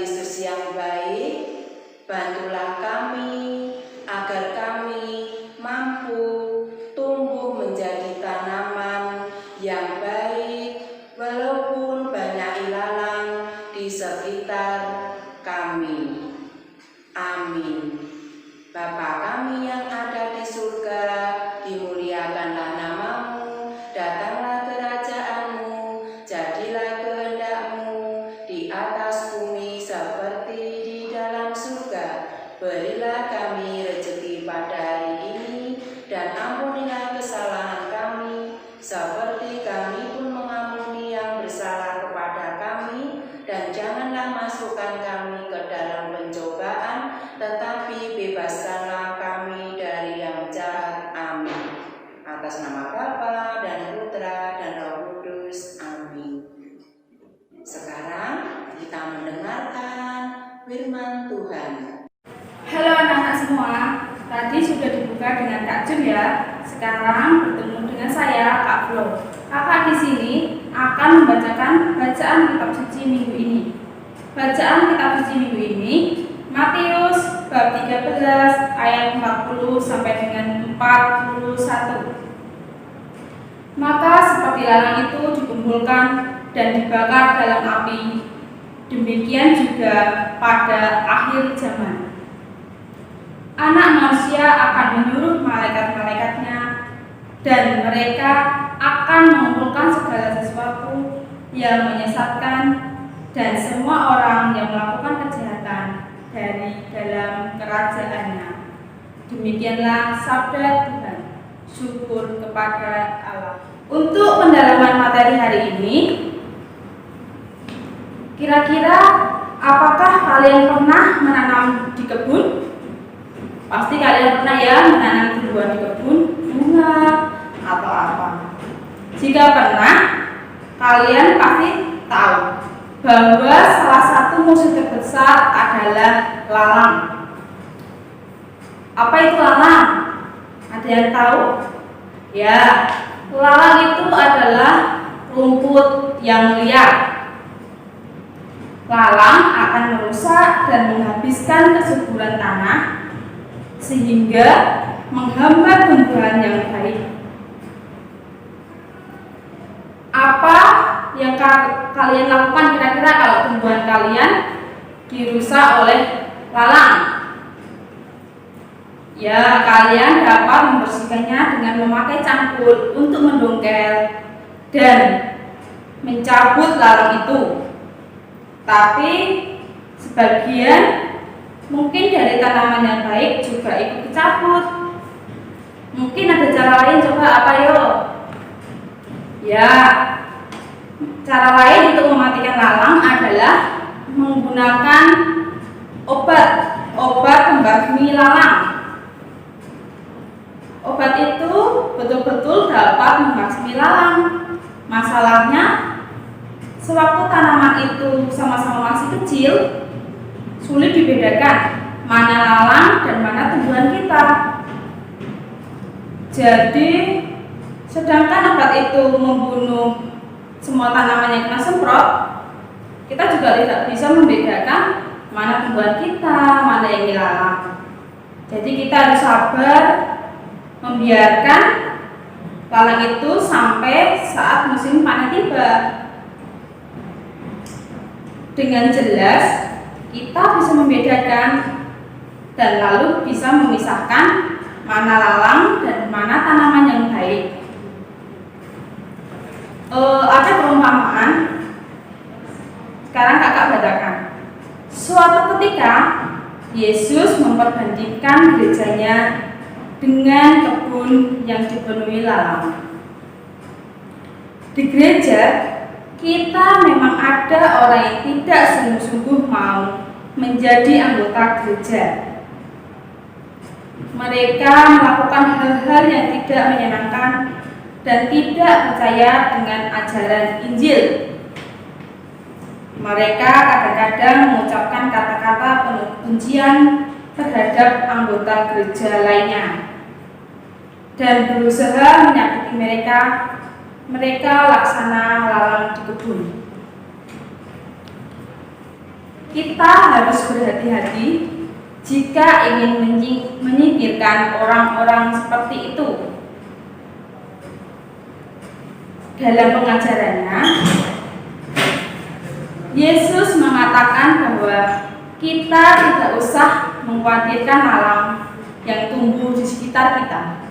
Kristus yang baik, bantulah kami agar kami mampu tumbuh menjadi tanaman yang baik walaupun banyak ilalang di sekitar kami. Amin. Bapa kami yang ada di surga, dimuliakanlah namamu, datanglah kerajaanmu, jadilah kehendak-mu di atas bumi seperti di dalam surga. Berilah kami rezeki pada hari ini, dan ampunilah kesalahan kami, seperti kami pun mengampuni yang bersalah kepada kami, dan janganlah masukkan kami ke dalam pencobaan, tetapi bebaskanlah kami dari yang jahat. Amin. Atas nama Bapa dan Putra dan Roh Kudus. Amin. Sekarang kita mendengarkan firman Tuhan. Halo anak-anak semua, tadi sudah dibuka dengan Kak Jun ya. Sekarang bertemu dengan saya, Kak Flo. Kakak di sini akan membacakan bacaan kitab suci minggu ini. Bacaan kitab suci minggu ini Matius bab 13 ayat 40 sampai dengan 41. Maka seperti lalang itu dikumpulkan dan dibakar dalam api, demikian juga pada akhir zaman. Anak manusia akan menyuruh malaikat-malaikatnya, dan mereka akan mengumpulkan segala sesuatu yang menyesatkan dan semua orang yang melakukan kejahatan dari dalam kerajaannya. Demikianlah sabda Tuhan. Syukur kepada Allah. Untuk pendalaman materi hari ini, kira-kira apakah kalian pernah menanam di kebun? Pasti kalian pernah ya menanam tumbuhan di kebun, bunga atau apa. Jika pernah, kalian pasti tahu bahwa salah satu musuh terbesar adalah lalang. Apa itu lalang? Ada yang tahu? Ya, lalang itu adalah rumput yang liar. Lalang akan merusak dan menghabiskan kesuburan tanah, sehingga menghambat tumbuhan yang baik. Apa yang kalian lakukan kira-kira kalau tumbuhan kalian dirusak oleh lalang? Ya, kalian dapat membersihkannya dengan memakai cangkul untuk mendongkel dan mencabut lalang itu. Tapi sebagian mungkin dari tanaman yang baik juga ikut dicabut. Mungkin ada cara lain, coba apa yuk? Ya, cara lain untuk mematikan lalang adalah menggunakan obat pembasmi lalang. Obat itu betul-betul dapat membasmi lalang. Masalahnya, sewaktu tanaman itu sama-sama masih kecil, sulit dibedakan mana lalang dan mana tumbuhan kita. Jadi, sedangkan obat itu membunuh semua tanaman yang kena semprot, kita juga tidak bisa membedakan mana tumbuhan kita, mana yang ilalang. Jadi kita harus sabar membiarkan lalang itu sampai saat musim panen tiba. Dengan jelas kita bisa membedakan dan lalu bisa memisahkan mana lalang dan mana tanaman yang baik. Ada perumpamaan. Sekarang kakak bacakan. Suatu ketika Yesus memperbandingkan gerejanya dengan kebun yang dipenuhi lalang. Di gereja kita memang ada orang yang tidak sungguh-sungguh mau menjadi anggota gereja. Mereka melakukan hal-hal yang tidak menyenangkan dan tidak percaya dengan ajaran Injil. Mereka kadang-kadang mengucapkan kata-kata penuh kebencian terhadap anggota gereja lainnya dan berusaha menyakiti mereka. Mereka laksana lalang di kebun. kita harus berhati-hati jika ingin menyingkirkan orang-orang seperti itu. Dalam pengajarannya, Yesus mengatakan bahwa kita tidak usah mengkhawatirkan malam yang tumbuh di sekitar kita.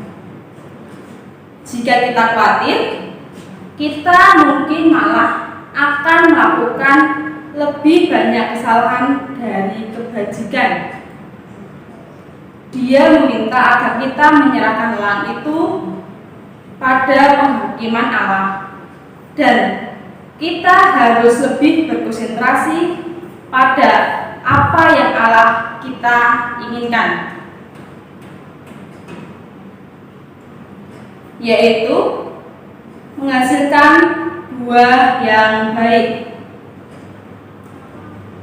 Jika kita khawatir, kita mungkin malah akan melakukan lebih banyak kesalahan dari kebajikan. Dia meminta agar kita menyerahkan malam itu pada penghakiman Allah, dan kita harus lebih berkonsentrasi pada apa yang Allah kita inginkan, yaitu menghasilkan buah yang baik.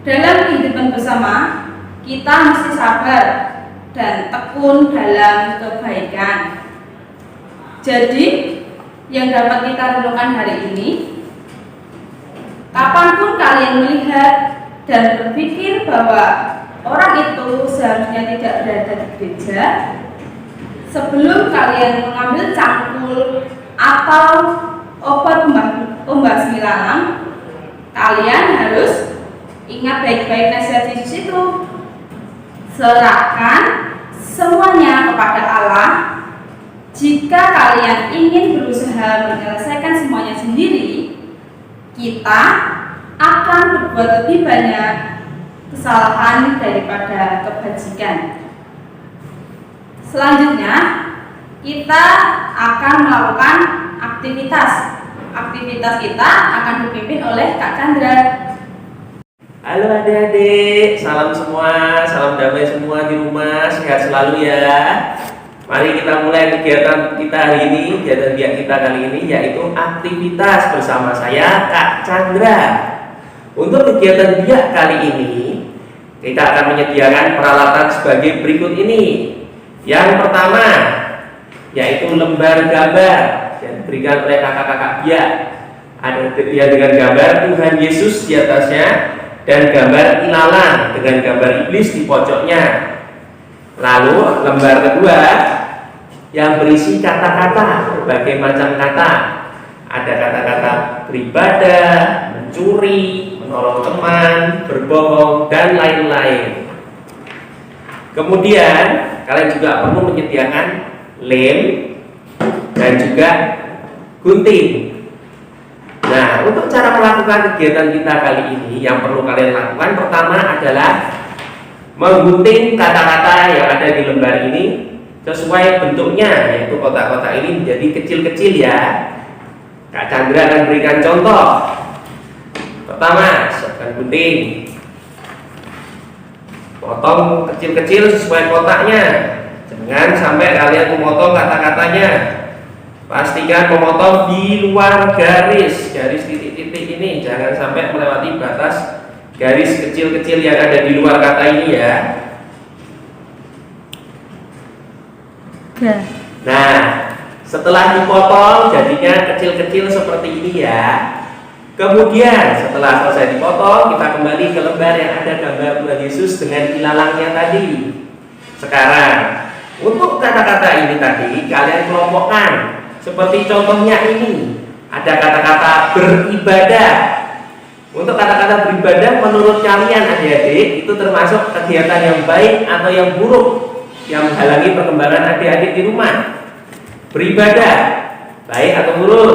Dalam kehidupan bersama, kita mesti sabar dan tekun dalam kebaikan. Jadi, yang dapat kita renungkan hari ini, kapanpun kalian melihat dan berpikir bahwa orang itu seharusnya tidak berada di gereja, sebelum kalian mengambil cangkul atau obat pembasmi lalang, kalian harus ingat baik-baik nasihat Yesus itu. Serahkan semuanya kepada Allah. Jika kalian ingin berusaha menyelesaikan semuanya sendiri, kita akan berbuat lebih banyak kesalahan daripada kebajikan. Selanjutnya, kita akan melakukan aktivitas. Aktivitas kita akan dipimpin oleh Kak Chandra. Halo adik-adik, salam semua, salam damai semua di rumah, sehat selalu ya. Mari kita mulai kegiatan kita hari ini, kegiatan biak kita kali ini, yaitu aktivitas bersama saya, Kak Chandra. Untuk kegiatan biak kali ini, kita akan menyediakan peralatan sebagai berikut ini. Yang pertama, yaitu lembar gambar yang diberikan oleh kakak-kakak biak. Ada dengan gambar Tuhan Yesus di atasnya, dan gambar ilalang dengan gambar iblis di pojoknya. Lalu lembar kedua yang berisi kata-kata, berbagai macam kata. Ada kata-kata beribadah, mencuri, menolong teman, berbohong, dan lain-lain. Kemudian kalian juga perlu menyediakan lem dan juga gunting. Nah, untuk cara melakukan kegiatan kita kali ini, yang perlu kalian lakukan pertama adalah menggunting kata-kata yang ada di lembar ini sesuai bentuknya, yaitu kotak-kotak ini menjadi kecil-kecil ya. Kak Chandra akan berikan contoh. Pertama, siapkan gunting, potong kecil-kecil sesuai kotaknya. Jangan sampai kalian memotong kata-katanya. Pastikan memotong di luar garis titik-titik ini, jangan sampai melewati batas garis kecil-kecil yang ada di luar kata ini ya. Nah, setelah dipotong jadinya kecil-kecil seperti ini ya. Kemudian setelah selesai dipotong, kita kembali ke lembar yang ada gambar Tuhan Yesus dengan ilalangnya tadi. Sekarang, untuk kata-kata ini tadi kalian kelompokkan. Seperti contohnya ini, ada kata-kata beribadah. Untuk kata-kata beribadah menurut kalian adik-adik, itu termasuk kegiatan yang baik atau yang buruk yang menghalangi perkembangan adik-adik di rumah? Beribadah, baik atau buruk?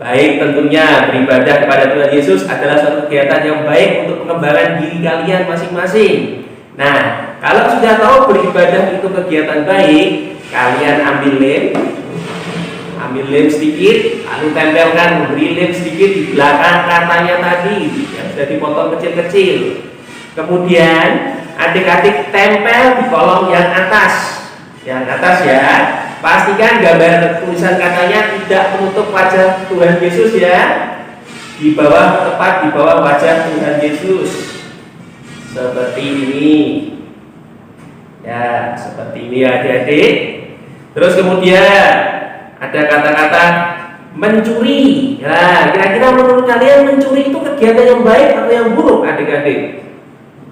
Baik, tentunya beribadah kepada Tuhan Yesus adalah suatu kegiatan yang baik untuk pengembangan diri kalian masing-masing. Nah, kalau sudah tahu beribadah itu kegiatan baik, kalian ambil lem sedikit, lalu tempelkan, beri lem sedikit di belakang katanya tadi yang sudah dipotong kecil-kecil. Kemudian adik-adik tempel di kolom yang atas ya. Pastikan gambar tulisan katanya tidak menutup wajah Tuhan Yesus ya. Di bawah, tepat di bawah wajah Tuhan Yesus, seperti ini ya, seperti ini adik-adik. Terus kemudian ada kata-kata mencuri. Nah, kira-kira menurut kalian mencuri itu kegiatan yang baik atau yang buruk adik-adik?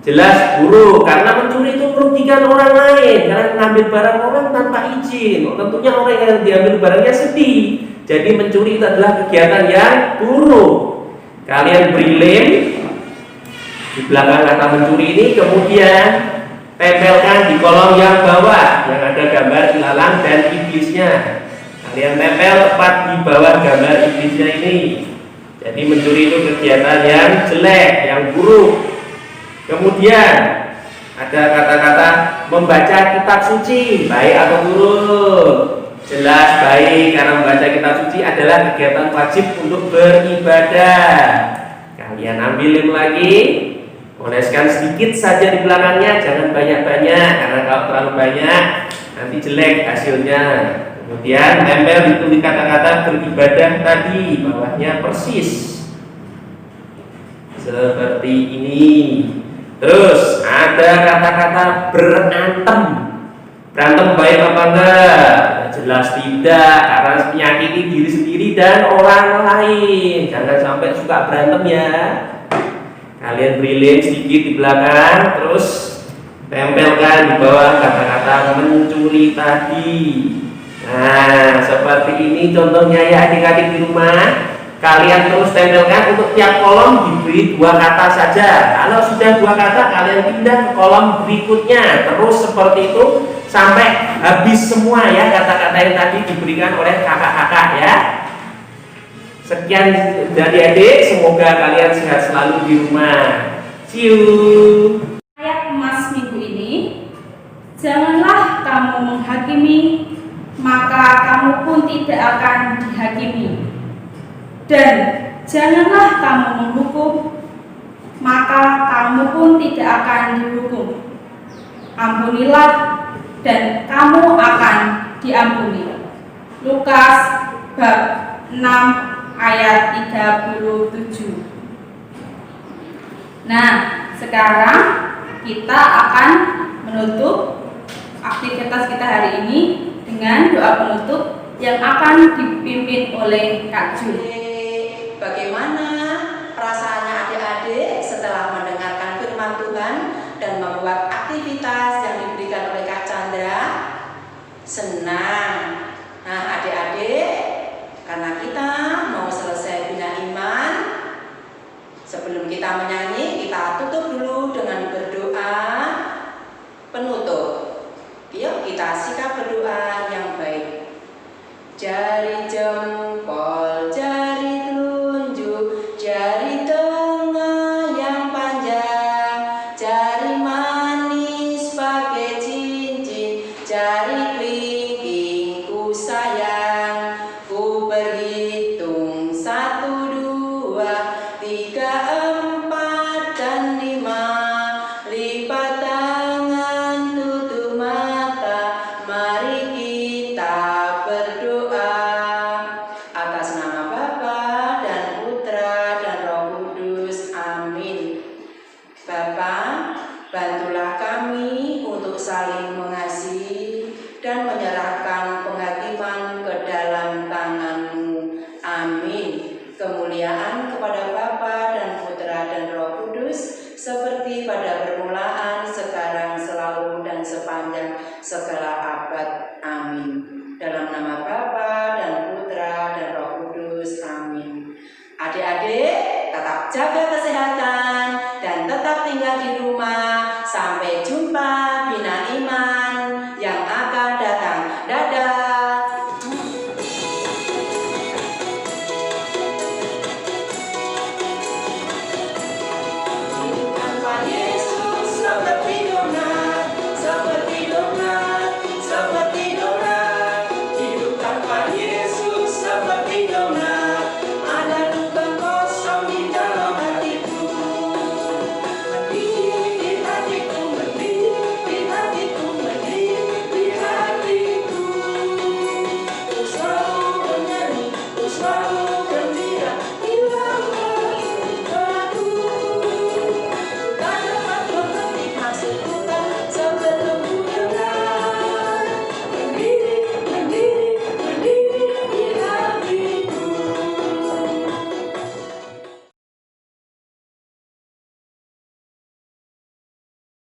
Jelas buruk, karena mencuri itu merugikan orang lain, karena mengambil barang orang tanpa izin. Tentunya orang yang diambil barangnya sedih. Jadi mencuri itu adalah kegiatan yang buruk. Kalian beri lem di belakang kata mencuri ini, kemudian tempelkan di kolom yang bawah yang ada gambar ilalang dan iblisnya. Kalian tempel tepat di bawah gambar iblisnya ini. Jadi mencuri itu kegiatan yang jelek, yang buruk. Kemudian ada kata-kata membaca kitab suci, baik atau buruk? Jelas baik, karena membaca kitab suci adalah kegiatan wajib untuk beribadah. Kalian ambil lem lagi, oleskan sedikit saja di belakangnya, jangan banyak-banyak, karena kalau terlalu banyak nanti jelek hasilnya. Kemudian tempel itu di kata-kata beribadah tadi, bawahnya persis seperti ini. Terus ada kata-kata berantem. Berantem baik apa enggak? Jelas tidak, karena menyakiti diri sendiri dan orang lain. Jangan sampai suka berantem ya. Kalian beri lem sedikit di belakang, terus tempelkan di bawah kata-kata mencuri tadi. Nah, seperti ini contohnya ya adik-adik di rumah. Kalian terus tempelkan, untuk tiap kolom diberi 2 kata saja. Kalau sudah 2 kata, kalian pindah ke kolom berikutnya. Terus seperti itu sampai habis semua ya kata-kata yang tadi diberikan oleh kakak-kakak ya. Sekian dari adik, semoga kalian sehat selalu di rumah. See you. Ayat emas minggu ini, janganlah kamu menghakimi, maka kamu pun tidak akan dihakimi. Dan janganlah kamu menghukum, maka kamu pun tidak akan dihukum. Ampunilah, dan kamu akan diampuni. Lukas bab 6 ayat 37. Nah, sekarang kita akan menutup aktivitas kita hari ini dengan doa penutup yang akan dipimpin oleh Kak Jul. Bagaimana perasaannya adik-adik setelah mendengarkan firman Tuhan dan membuat aktivitas yang diberikan oleh Kak Chandra? Senang. Nah adik-adik, karena kita mau selesai bina iman, sebelum kita menyanyi, kita tutup dulu dengan berdoa penutup. Yuk kita sikap berdoa yang baik. Jari jempol, jari telunjuk, jari tengah yang panjang, jari manis pakai cincin, jari kelingking ku sayang. Ku berhitung 1, 2, 3, 4 dan 5. Lipat tangan, tutup mata, mari kita berdoa. Atas nama Bapa dan Putra dan Roh Kudus, amin. Bapa, bantulah kami untuk saling mengasihi dan menyerahkan penghakiman ke dalam tangan-Mu, amin. Kemuliaan kepada Bapa dan Putra dan Roh Kudus, seperti pada permulaan, sekarang, selalu, dan sepanjang segala